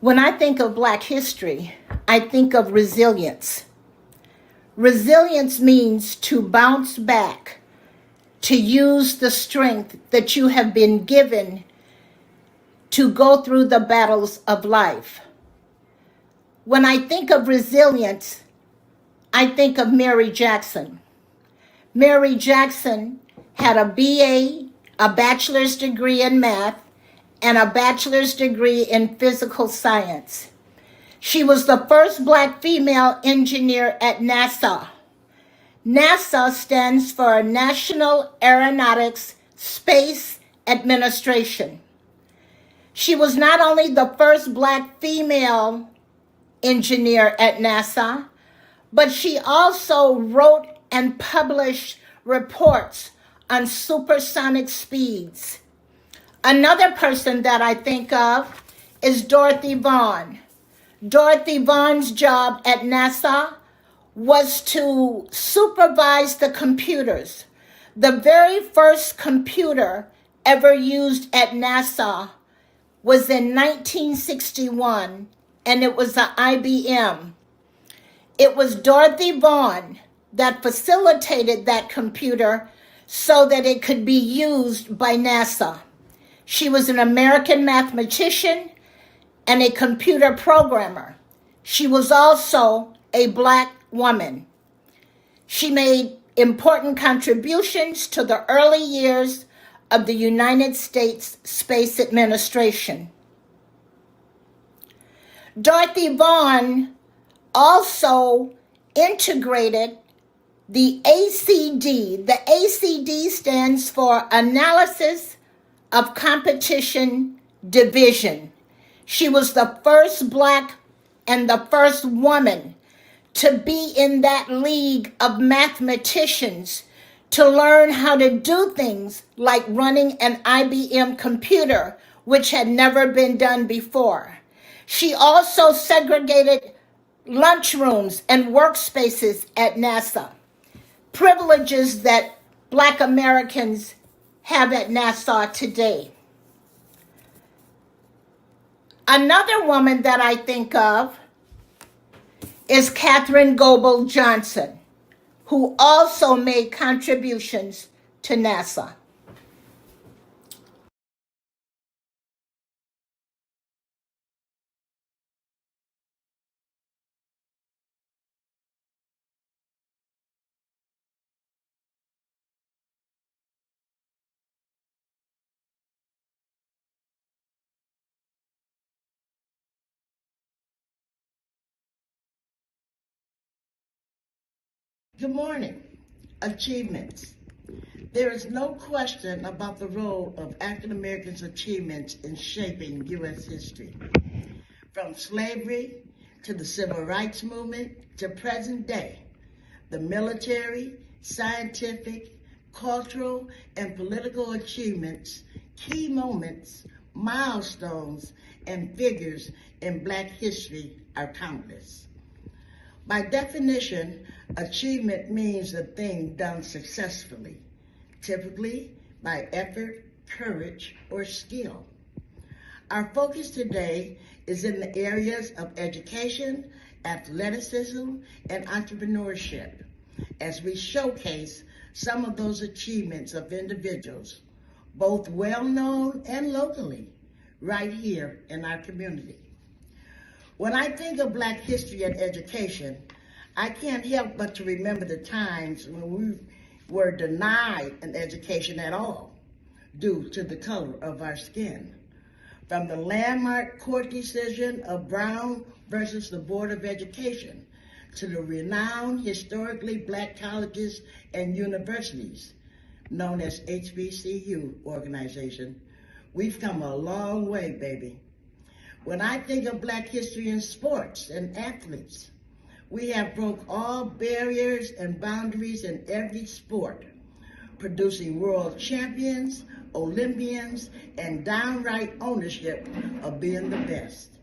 When I think of Black history, I think of resilience. Resilience means to bounce back, to use the strength that you have been given to go through the battles of life. When I think of resilience, I think of Mary Jackson. Mary Jackson had a BA, a bachelor's degree in math, and a bachelor's degree in physical science. She was the first Black female engineer at NASA. NASA stands for National Aeronautics Space Administration. She was not only the first Black female engineer at NASA, but she also wrote and published reports on supersonic speeds. Another person that I think of is Dorothy Vaughan. Dorothy Vaughan's job at NASA was to supervise the computers. The very first computer ever used at NASA was in 1961, and it was an IBM. It was Dorothy Vaughan that facilitated that computer so that it could be used by NASA. She was an American mathematician and a computer programmer. She was also a Black woman. She made important contributions to the early years of the United States Space Administration. Dorothy Vaughan also integrated the ACD. The ACD stands for Analysis of Competition Division. She was the first Black and the first woman to be in that league of mathematicians to learn how to do things like running an IBM computer, which had never been done before. She also segregated lunchrooms and workspaces at NASA, privileges that Black Americans have at NASA today. Another woman that I think of is Katherine Goebel Johnson, who also made contributions to NASA. Good morning. Achievements. There is no question about the role of African Americans' achievements in shaping U.S. history. From slavery to the Civil Rights Movement to present day, the military, scientific, cultural, and political achievements, key moments, milestones, and figures in Black history are countless. By definition, achievement means a thing done successfully, typically by effort, courage, or skill. Our focus today is in the areas of education, athleticism, and entrepreneurship, as we showcase some of those achievements of individuals, both well-known and locally, right here in our community. When I think of Black history and education, I can't help but to remember the times when we were denied an education at all due to the color of our skin. From the landmark court decision of Brown versus the Board of Education to the renowned historically Black colleges and universities, known as HBCU organization, we've come a long way, baby. When I think of Black history in sports and athletes, we have broke all barriers and boundaries in every sport, producing world champions, Olympians, and downright ownership of being the best.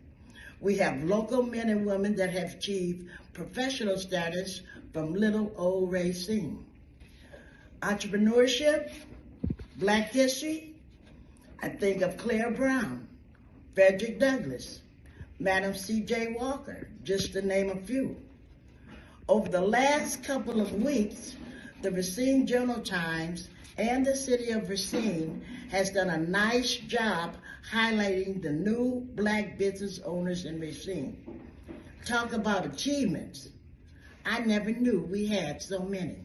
We have local men and women that have achieved professional status from little old Racine. Entrepreneurship, Black history, I think of Claire Brown, Frederick Douglass, Madam C.J. Walker, just to name a few. Over the last couple of weeks, the Racine Journal-Times and the City of Racine has done a nice job highlighting the new Black business owners in Racine. Talk about achievements. I never knew we had so many.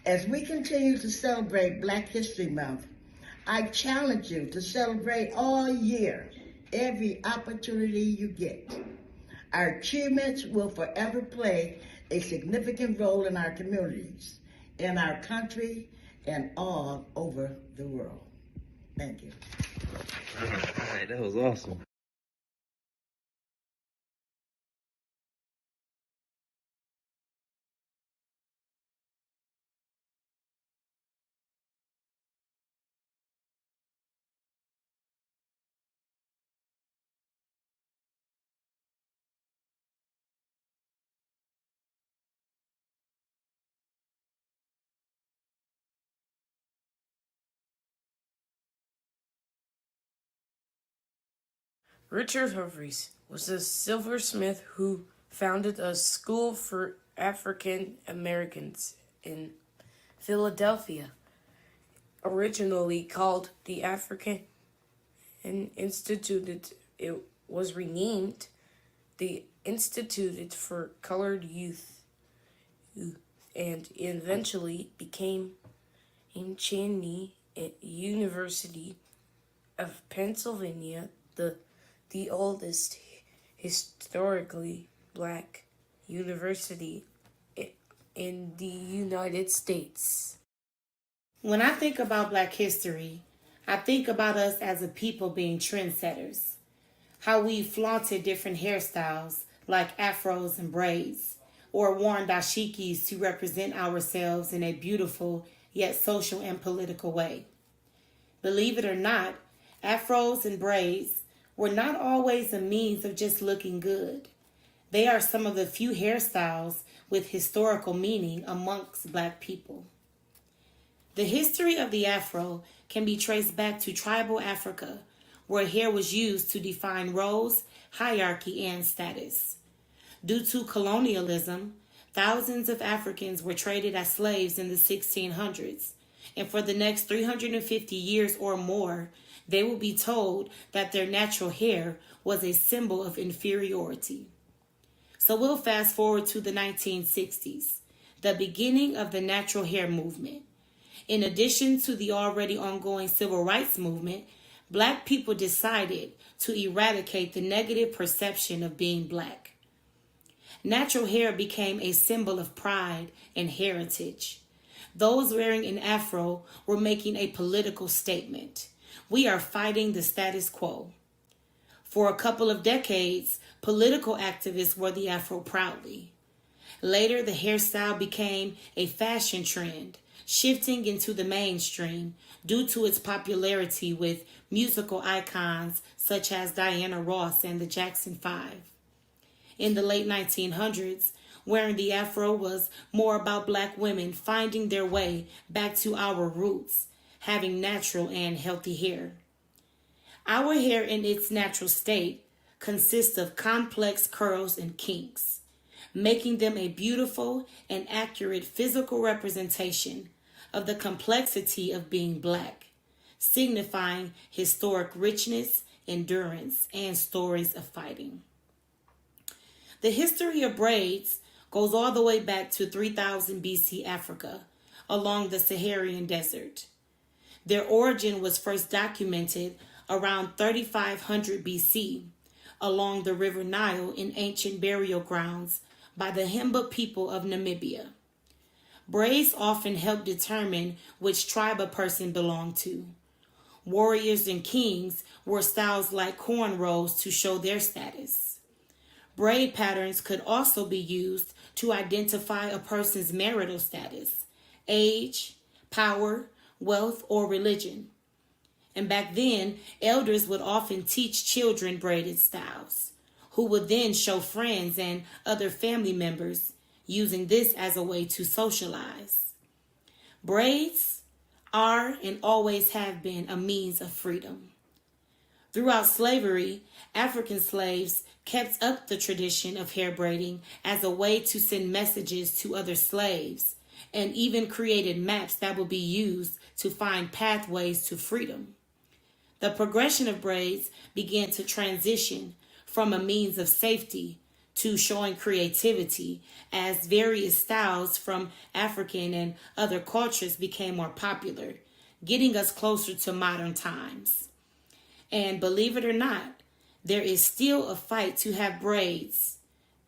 As we continue to celebrate Black History Month, I challenge you to celebrate all year, every opportunity you get. Our achievements will forever play a significant role in our communities, in our country, and all over the world. Thank you. All right, that was awesome. Richard Humphreys was a silversmith who founded a school for African Americans in Philadelphia, originally called the African Institute. It was renamed the Institute for Colored Youth and eventually became Cheyney University of Pennsylvania, the oldest historically Black university in the United States. When I think about Black history, I think about us as a people being trendsetters. How we flaunted different hairstyles like afros and braids, or worn dashikis to represent ourselves in a beautiful yet social and political way. Believe it or not, afros and braids were not always a means of just looking good. They are some of the few hairstyles with historical meaning amongst Black people. The history of the afro can be traced back to tribal Africa, where hair was used to define roles, hierarchy, and status. Due to colonialism, thousands of Africans were traded as slaves in the 1600s, and for the next 350 years or more, they will be told that their natural hair was a symbol of inferiority. So we'll fast forward to the 1960s, the beginning of the natural hair movement. In addition to the already ongoing civil rights movement, Black people decided to eradicate the negative perception of being Black. Natural hair became a symbol of pride and heritage. Those wearing an afro were making a political statement. We are fighting the status quo. For a couple of decades, political activists wore the afro proudly. Later, the hairstyle became a fashion trend, shifting into the mainstream due to its popularity with musical icons such as Diana Ross and the Jackson 5. In the late 1900s, wearing the afro was more about Black women finding their way back to our roots, having natural and healthy hair. Our hair in its natural state consists of complex curls and kinks, making them a beautiful and accurate physical representation of the complexity of being Black, signifying historic richness, endurance, and stories of fighting. The history of braids goes all the way back to 3000 BC Africa, along the Saharan desert. Their origin was first documented around 3500 BC along the River Nile in ancient burial grounds by the Himba people of Namibia. Braids often help determine which tribe a person belonged to. Warriors and kings wore styles like cornrows to show their status. Braid patterns could also be used to identify a person's marital status, age, power, wealth, or religion. And back then, elders would often teach children braided styles, who would then show friends and other family members, using this as a way to socialize. Braids are and always have been a means of freedom. Throughout slavery, African slaves kept up the tradition of hair braiding as a way to send messages to other slaves, and even created maps that would be used to find pathways to freedom. The progression of braids began to transition from a means of safety to showing creativity as various styles from African and other cultures became more popular, getting us closer to modern times. And believe it or not, there is still a fight to have braids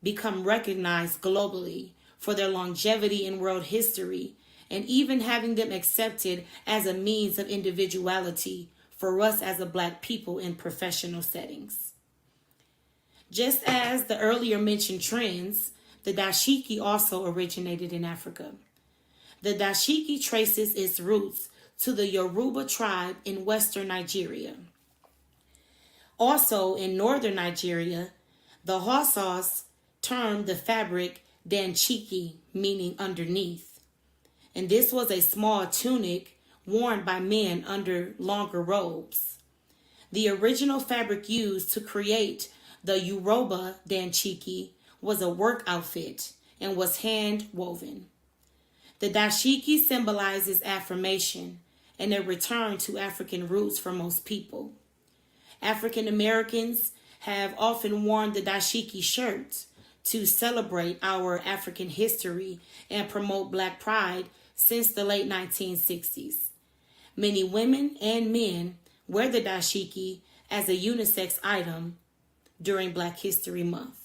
become recognized globally for their longevity in world history, and even having them accepted as a means of individuality for us as a Black people in professional settings. Just as the earlier mentioned trends, the dashiki also originated in Africa. The dashiki traces its roots to the Yoruba tribe in western Nigeria. Also in northern Nigeria, the Hausas termed the fabric danchiki, meaning underneath. And this was a small tunic worn by men under longer robes. The original fabric used to create the Yoruba danchiki was a work outfit and was hand woven. The dashiki symbolizes affirmation and a return to African roots for most people. African Americans have often worn the dashiki shirt to celebrate our African history and promote Black pride since the late 1960s. Many women and men wear the dashiki as a unisex item during Black History Month.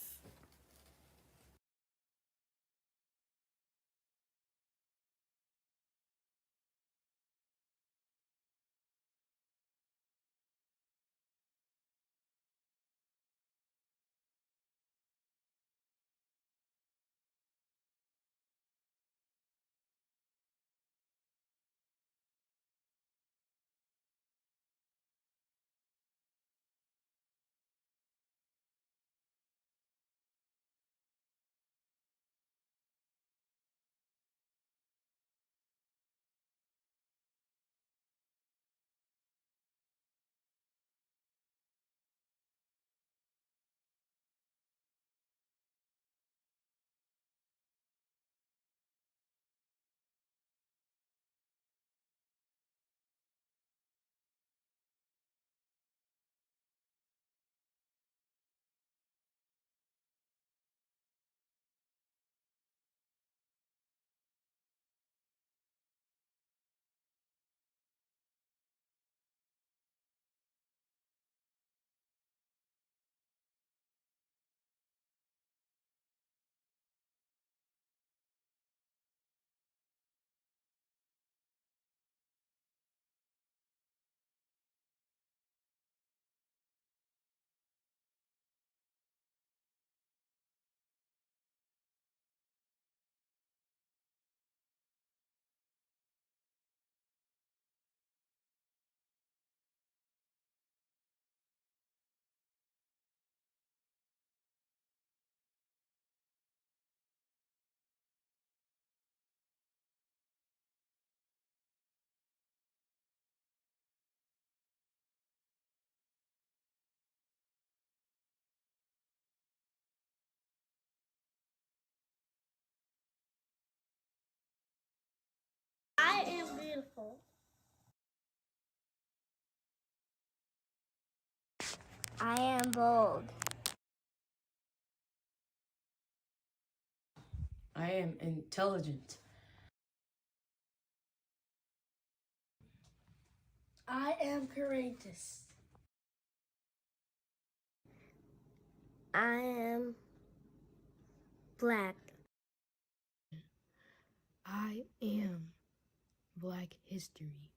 I am beautiful. I am bold. I am intelligent. I am courageous. I am Black. I am Black history.